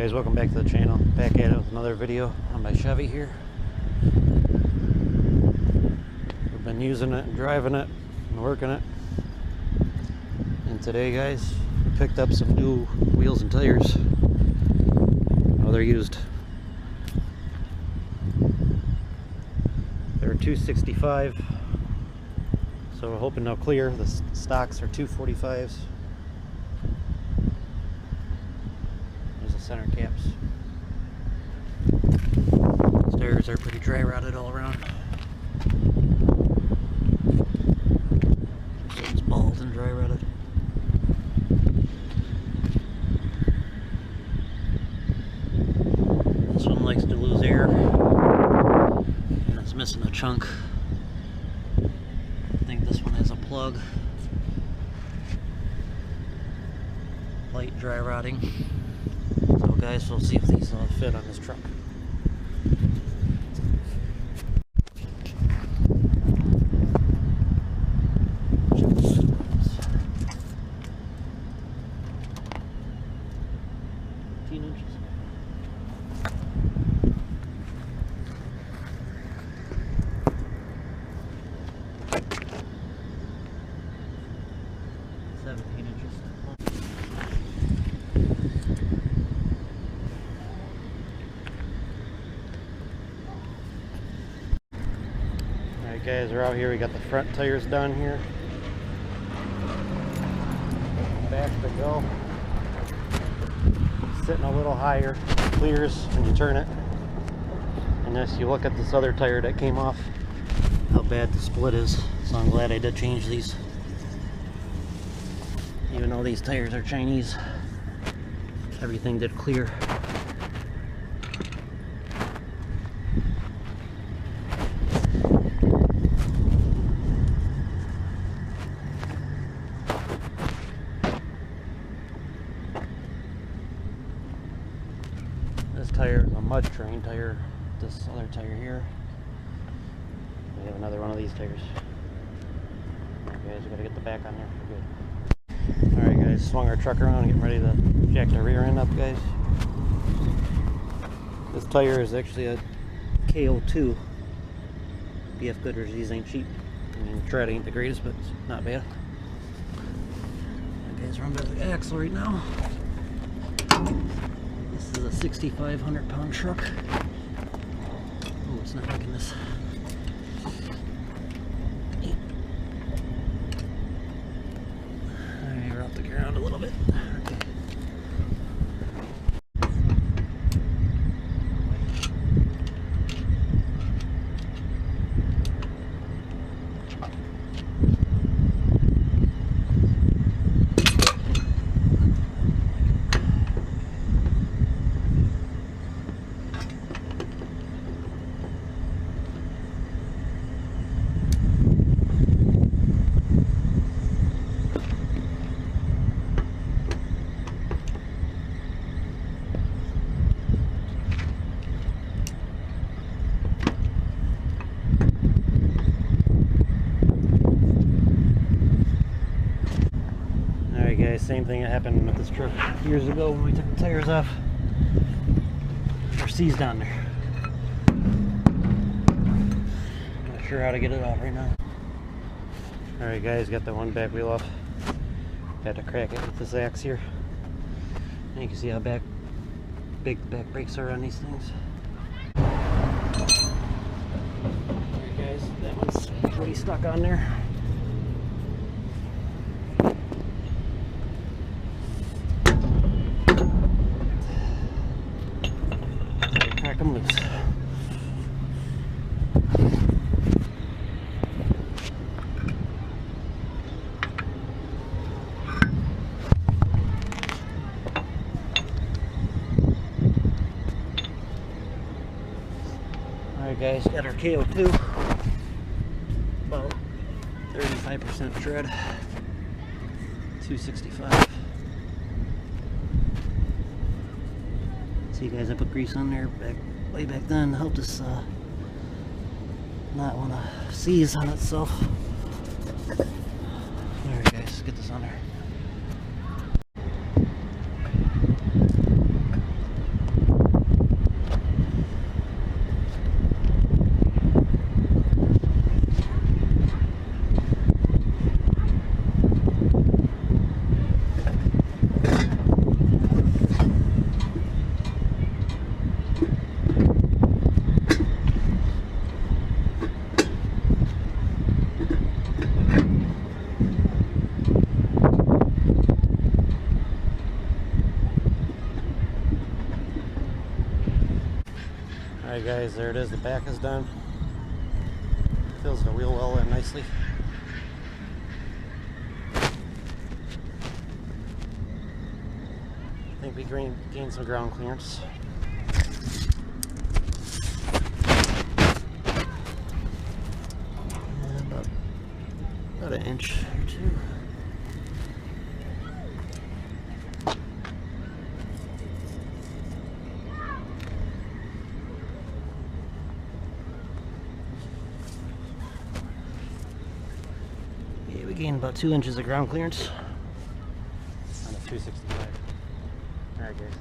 guys, welcome back to the channel. Back at it with another video on my Chevy here. We've been using it and driving it and working it. And today, guys, we picked up some new wheels and tires. Oh, they're used. They're 265, so we're hoping they'll clear. The stocks are 245s. There's the center caps. These tires are pretty dry rotted all around. It's bald and dry rotted. This one likes to lose air. It's missing a chunk. I think this one has a plug. Light dry rotting. So guys, we'll see if these fit on this truck. Alright guys, we're out here. We got the front tires done here. Back to go. Sitting a little higher. Clears when you turn it. And as you look at this other tire that came off, how bad the split is. So I'm glad I did change these. Even though these tires are Chinese, everything did clear. This tire is a mud train tire. This other tire here. We have another one of these tires. Alright guys, we gotta get the back on there for good. Alright guys, swung our truck around, getting ready to jack the rear end up, guys. This tire is actually a KO2. BF Goodrich, these ain't cheap. I mean, the tread ain't the greatest, but it's not bad. Alright guys, we're on the axle right now. This is a 6,500 pound truck. Oh, it's not making this. Alright, we're off the ground a little bit. Okay. Guys, same thing that happened with this truck years ago when we took the tires off. They're seized on there. Not sure how to get it off right now. Alright guys, got the one back wheel off. Had to crack it with this axe here. And you can see how big the back brakes are on these things. Alright guys, that one's pretty stuck on there. Crack them loose. Alright guys, got our KO2. About 35% tread. 265. See guys, I put grease on there way back then to help this not want to seize on itself. Alright guys, let's get this on there. Alright guys, there it is, the back is done. Fills the wheel well in nicely. I think we gained some ground clearance. About an inch or two. Yeah, we gained about 2 inches of ground clearance on a 265. Alright guys.